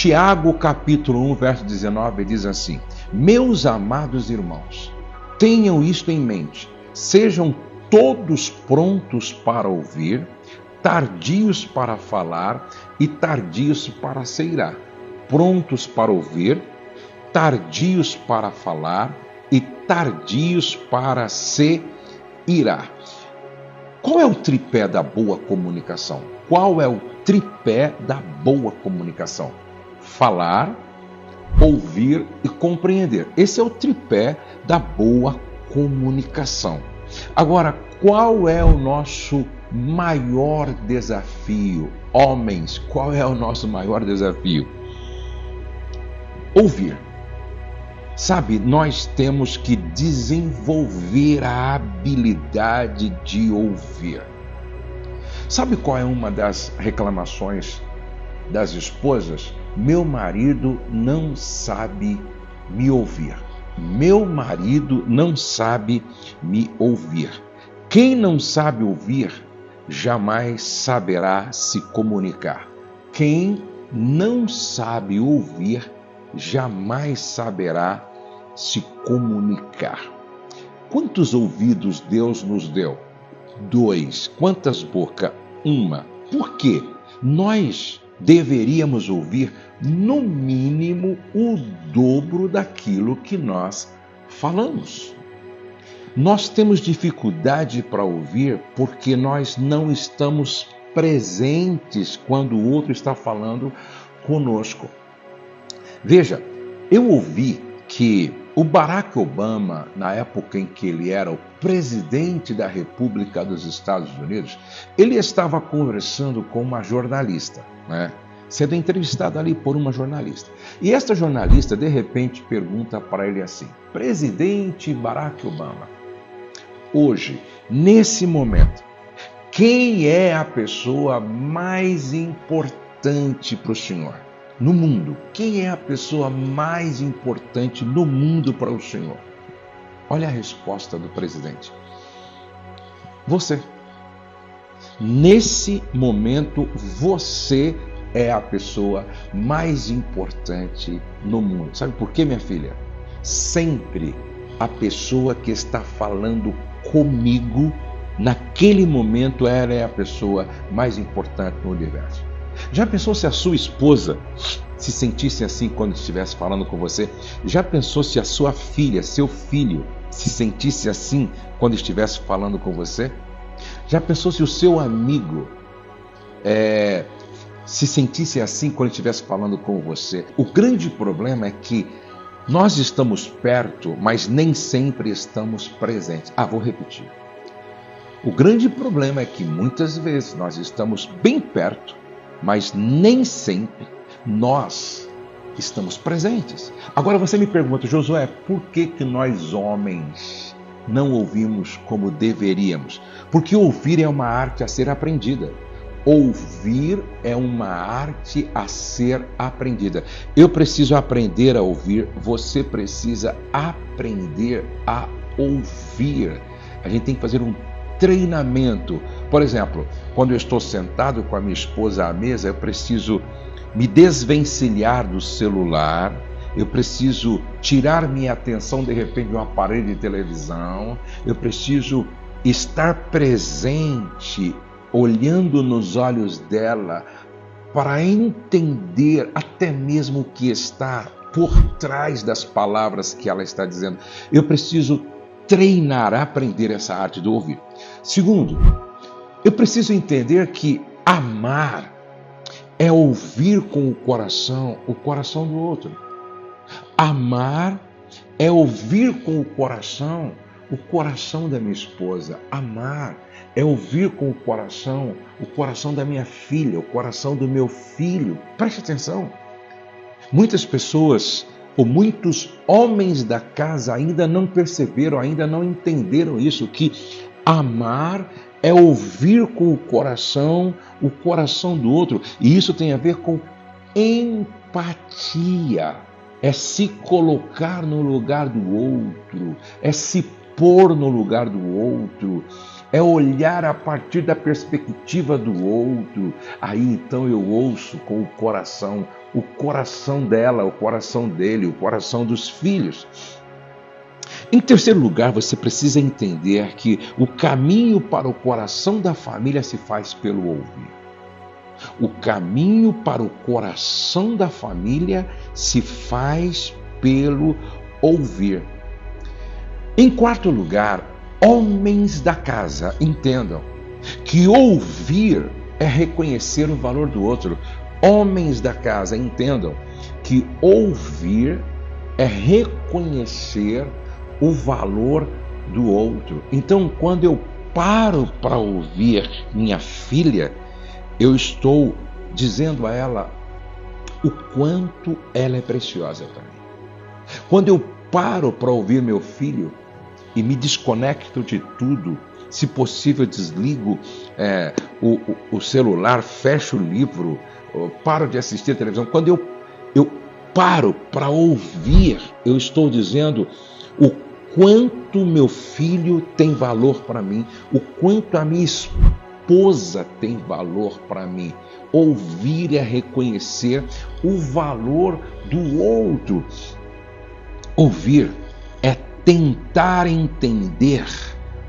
Tiago capítulo 1, verso 19 diz assim: meus amados irmãos, tenham isto em mente, sejam todos prontos para ouvir, tardios para falar e tardios para se irar. Prontos para ouvir, tardios para falar e tardios para se irar. Qual é o tripé da boa comunicação? Qual é o tripé da boa comunicação? Falar, ouvir e compreender. Esse é o tripé da boa comunicação. Agora, qual é o nosso maior desafio? Homens, qual é o nosso maior desafio? Ouvir. Sabe, nós temos que desenvolver a habilidade de ouvir. Sabe qual é uma das reclamações das esposas? Meu marido não sabe me ouvir. Meu marido não sabe me ouvir. Quem não sabe ouvir, jamais saberá se comunicar. Quem não sabe ouvir, jamais saberá se comunicar. Quantos ouvidos Deus nos deu? 2. Quantas bocas? 1. Por quê? Nós deveríamos ouvir no mínimo o dobro daquilo que nós falamos. Nós temos dificuldade para ouvir porque nós não estamos presentes quando o outro está falando conosco. Veja, eu ouvi que o Barack Obama, na época em que ele era o presidente da República dos Estados Unidos, ele estava conversando com uma jornalista, sendo entrevistado ali por uma jornalista. E esta jornalista, de repente, pergunta para ele assim: presidente Barack Obama, hoje, nesse momento, quem é a pessoa mais importante para o senhor? No mundo, quem é a pessoa mais importante no mundo para o senhor? Olha a resposta do presidente: você. Nesse momento, você é a pessoa mais importante no mundo. Sabe por quê, minha filha? Sempre a pessoa que está falando comigo, naquele momento, ela é a pessoa mais importante no universo. Já pensou se a sua esposa se sentisse assim quando estivesse falando com você? Já pensou se a sua filha, seu filho, se sentisse assim quando estivesse falando com você? Já pensou se o seu amigo se sentisse assim quando estivesse falando com você? O grande problema é que nós estamos perto, mas nem sempre estamos presentes. Vou repetir. O grande problema é que muitas vezes nós estamos bem perto, mas nem sempre nós estamos presentes. Agora você me pergunta: Josué, por que nós homens não ouvimos como deveríamos? Porque ouvir é uma arte a ser aprendida. Ouvir é uma arte a ser aprendida. Eu preciso aprender a ouvir, você precisa aprender a ouvir. A gente tem que fazer um treinamento. Por exemplo, quando eu estou sentado com a minha esposa à mesa, eu preciso me desvencilhar do celular, eu preciso tirar minha atenção de repente de um aparelho de televisão, eu preciso estar presente, olhando nos olhos dela, para entender até mesmo o que está por trás das palavras que ela está dizendo. Eu preciso treinar, aprender essa arte do ouvir. Segundo, eu preciso entender que amar é ouvir com o coração do outro. Amar é ouvir com o coração da minha esposa. Amar é ouvir com o coração da minha filha, o coração do meu filho. Preste atenção. Muitas pessoas ou muitos homens da casa ainda não perceberam, ainda não entenderam isso, que amar é ouvir com o coração do outro. E isso tem a ver com empatia. É se colocar no lugar do outro, é se pôr no lugar do outro, é olhar a partir da perspectiva do outro. Aí então eu ouço com o coração dela, o coração dele, o coração dos filhos. Em terceiro lugar, você precisa entender que o caminho para o coração da família se faz pelo ouvir. O caminho para o coração da família se faz pelo ouvir. Em quarto lugar, homens da casa, entendam que ouvir é reconhecer o valor do outro. Homens da casa, entendam que ouvir é reconhecer o valor do outro. Então, quando eu paro para ouvir minha filha, eu estou dizendo a ela o quanto ela é preciosa para mim. Quando eu paro para ouvir meu filho e me desconecto de tudo, se possível desligo o celular, fecho o livro, paro de assistir a televisão. Quando eu paro para ouvir, eu estou dizendo o quanto meu filho tem valor para mim, o quanto a minha esposa tem valor para mim. Ouvir é reconhecer o valor do outro. Ouvir é tentar entender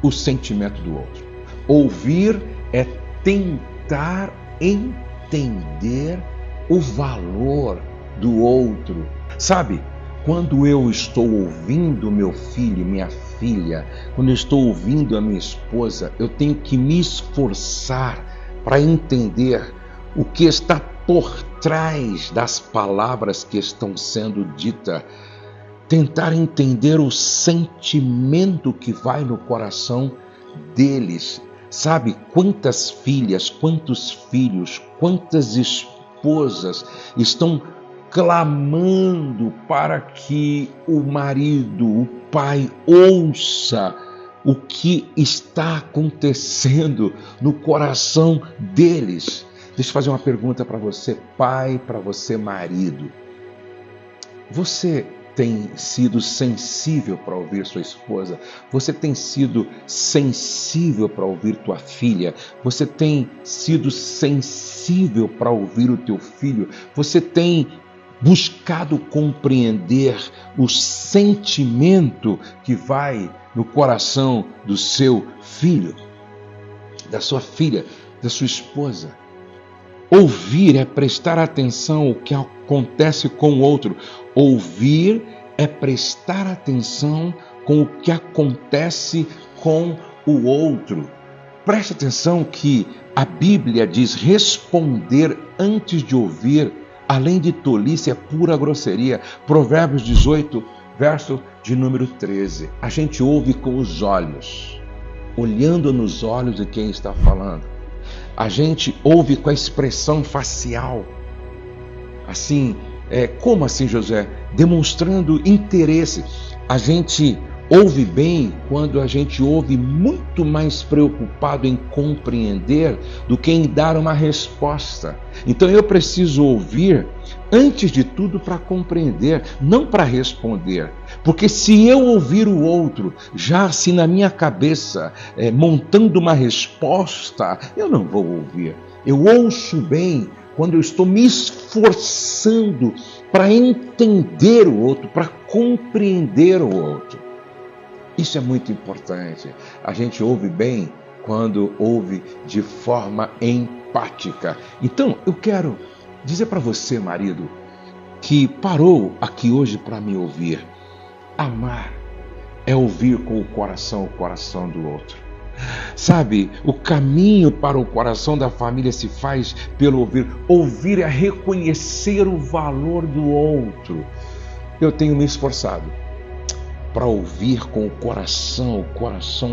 o sentimento do outro. Ouvir é tentar entender o valor do outro. Sabe, quando eu estou ouvindo meu filho, minha filha, quando eu estou ouvindo a minha esposa, eu tenho que me esforçar para entender o que está por trás das palavras que estão sendo ditas. Tentar entender o sentimento que vai no coração deles. Sabe quantas filhas, quantos filhos, quantas esposas estão clamando para que o marido, o pai, ouça o que está acontecendo no coração deles. Deixa eu fazer uma pergunta para você, pai, para você, marido. Você tem sido sensível para ouvir sua esposa? Você tem sido sensível para ouvir tua filha? Você tem sido sensível para ouvir o teu filho? Você tem buscado compreender o sentimento que vai no coração do seu filho, da sua filha, da sua esposa? Ouvir é prestar atenção ao que acontece com o outro. Ouvir é prestar atenção com o que acontece com o outro. Preste atenção que a Bíblia diz responder antes de ouvir, além de tolice, é pura grosseria. Provérbios 18, verso de número 13. A gente ouve com os olhos, olhando nos olhos de quem está falando. A gente ouve com a expressão facial. Assim, como assim, José? Demonstrando interesse. A gente ouve bem quando a gente ouve muito mais preocupado em compreender do que em dar uma resposta. Então eu preciso ouvir antes de tudo para compreender, não para responder. Porque se eu ouvir o outro, já assim na minha cabeça, montando uma resposta, eu não vou ouvir. Eu ouço bem quando eu estou me esforçando para entender o outro, para compreender o outro. Isso é muito importante. A gente ouve bem quando ouve de forma empática. Então, eu quero dizer para você, marido, que parou aqui hoje para me ouvir. Amar é ouvir com o coração do outro. Sabe, o caminho para o coração da família se faz pelo ouvir. Ouvir é reconhecer o valor do outro. Eu tenho me esforçado para ouvir com o coração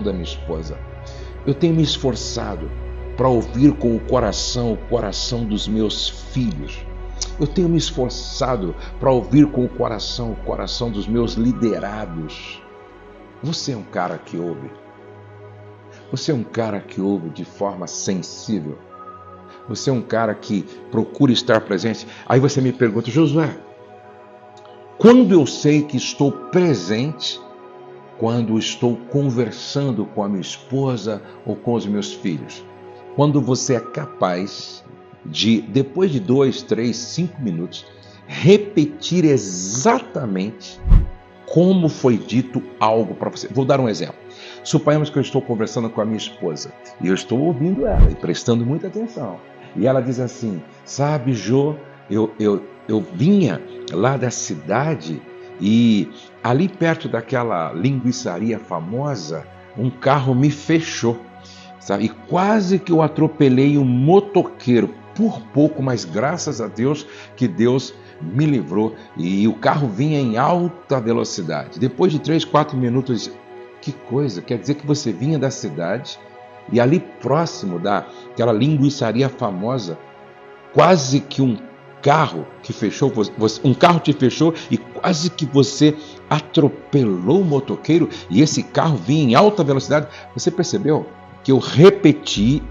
da minha esposa. Eu tenho me esforçado para ouvir com o coração dos meus filhos. Eu tenho me esforçado para ouvir com o coração dos meus liderados. Você é um cara que ouve. Você é um cara que ouve de forma sensível. Você é um cara que procura estar presente. Aí você me pergunta, Josué, quando eu sei que estou presente quando estou conversando com a minha esposa ou com os meus filhos. Quando você é capaz de, depois de 2, 3, 5 minutos, repetir exatamente como foi dito algo para você. Vou dar um exemplo. Suponhamos que eu estou conversando com a minha esposa e eu estou ouvindo ela e prestando muita atenção. E ela diz assim: sabe, Jô, eu vinha lá da cidade e ali perto daquela linguiçaria famosa, um carro me fechou, sabe? E quase que eu atropelei um motoqueiro, por pouco, mas graças a Deus que Deus me livrou. E o carro vinha em alta velocidade. Depois de 3, 4 minutos, que coisa, quer dizer que você vinha da cidade e ali próximo daquela linguiçaria famosa, quase que um carro que fechou, um carro te fechou e quase que você atropelou o motoqueiro e esse carro vinha em alta velocidade. Você percebeu que eu repeti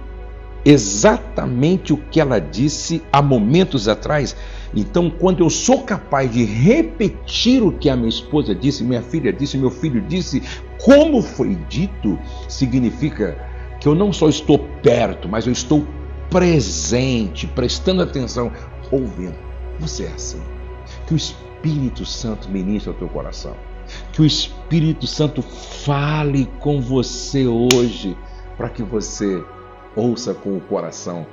exatamente o que ela disse há momentos atrás? Então, quando eu sou capaz de repetir o que a minha esposa disse, minha filha disse, meu filho disse, como foi dito, significa que eu não só estou perto, mas eu estou presente, prestando atenção, ouvindo. Você é assim. Que o Espírito Santo ministre ao teu coração. Que o Espírito Santo fale com você hoje, para que você ouça com o coração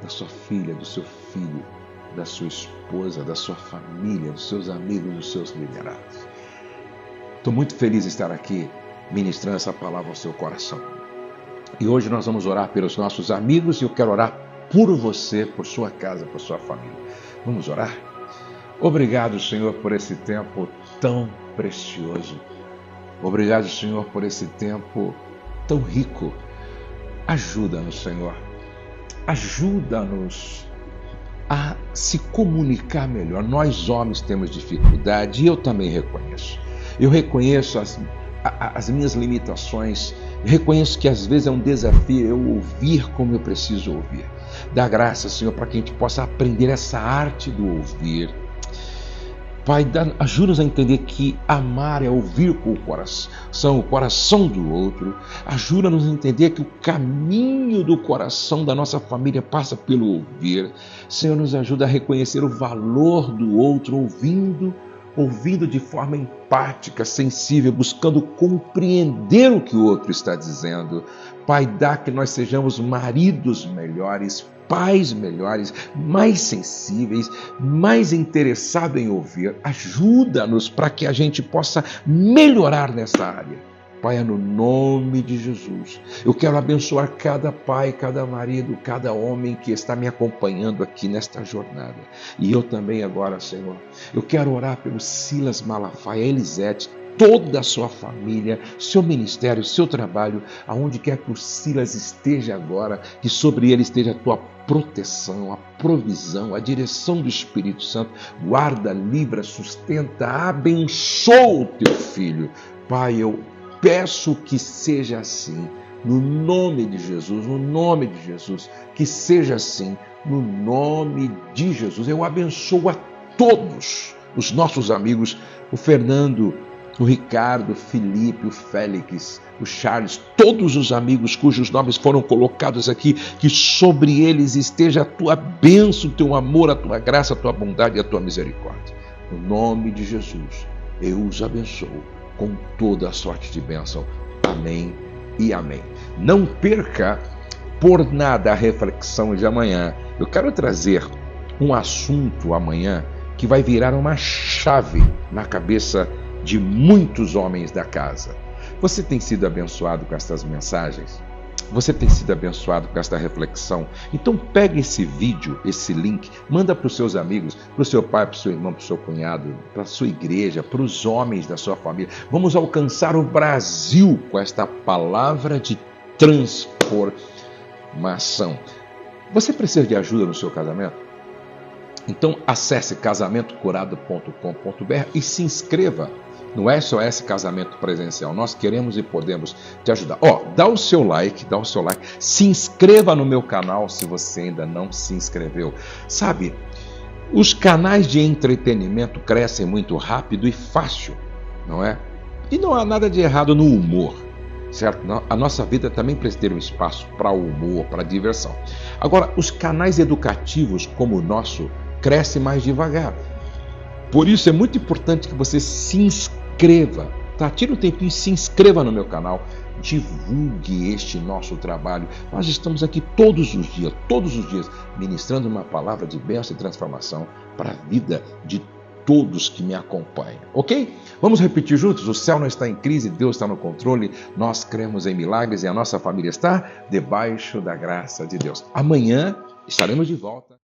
da sua filha, do seu filho, da sua esposa, da sua família, dos seus amigos, dos seus liderados. Estou muito feliz de estar aqui ministrando essa palavra ao seu coração. E hoje nós vamos orar pelos nossos amigos e eu quero orar por você, por sua casa, por sua família. Vamos orar? Obrigado, Senhor, por esse tempo tão precioso. Obrigado, Senhor, por esse tempo tão rico. Ajuda-nos, Senhor. Ajuda-nos a se comunicar melhor. Nós, homens, temos dificuldade e eu também reconheço. Eu reconheço as minhas limitações. Eu reconheço que às vezes é um desafio eu ouvir como eu preciso ouvir. Dá graça, Senhor, para que a gente possa aprender essa arte do ouvir. Pai, ajuda-nos a entender que amar é ouvir com o coração do outro. Ajuda-nos a entender que o caminho do coração da nossa família passa pelo ouvir. Senhor, nos ajuda a reconhecer o valor do outro, ouvindo de forma empática, sensível, buscando compreender o que o outro está dizendo. Pai, dá que nós sejamos maridos melhores, pais melhores, mais sensíveis, mais interessados em ouvir. Ajuda-nos para que a gente possa melhorar nessa área. Pai, é no nome de Jesus. Eu quero abençoar cada pai, cada marido, cada homem que está me acompanhando aqui nesta jornada. E eu também agora, Senhor, eu quero orar pelo Silas Malafaia, Elisete, toda a sua família, seu ministério, seu trabalho, aonde quer que o Silas esteja agora, que sobre ele esteja a tua proteção, a provisão, a direção do Espírito Santo. Guarda, livra, sustenta, abençoa o teu filho. Pai, eu peço que seja assim, no nome de Jesus, que seja assim, no nome de Jesus. Eu abençoo a todos os nossos amigos, o Fernando, o Ricardo, o Felipe, o Félix, o Charles, todos os amigos cujos nomes foram colocados aqui, que sobre eles esteja a tua bênção, o teu amor, a tua graça, a tua bondade e a tua misericórdia. No nome de Jesus, eu os abençoo com toda a sorte de bênção. Amém e amém. Não perca por nada a reflexão de amanhã. Eu quero trazer um assunto amanhã que vai virar uma chave na cabeça de muitos homens da casa. Você tem sido abençoado com estas mensagens? Você tem sido abençoado com esta reflexão? Então pega esse vídeo, esse link, manda para os seus amigos, para o seu pai, para o seu irmão, para o seu cunhado, para a sua igreja, para os homens da sua família. Vamos alcançar o Brasil com esta palavra de transformação. Você precisa de ajuda no seu casamento? Então acesse casamentocurado.com.br e se inscreva no SOS Casamento Presencial. Nós queremos e podemos te ajudar. Dá o seu like, se inscreva no meu canal se você ainda não se inscreveu. Sabe, os canais de entretenimento crescem muito rápido e fácil. não é? E não há nada de errado no humor, certo? A nossa vida também precisa ter um espaço para o humor, para a diversão. Agora, os canais educativos como o nosso crescem mais devagar. Por isso é muito importante que você se inscreva, tá? Tira um tempinho e se inscreva no meu canal, divulgue este nosso trabalho. Nós estamos aqui todos os dias, ministrando uma palavra de bênção e transformação para a vida de todos que me acompanham, ok? Vamos repetir juntos? O céu não está em crise, Deus está no controle, nós cremos em milagres e a nossa família está debaixo da graça de Deus. Amanhã estaremos de volta.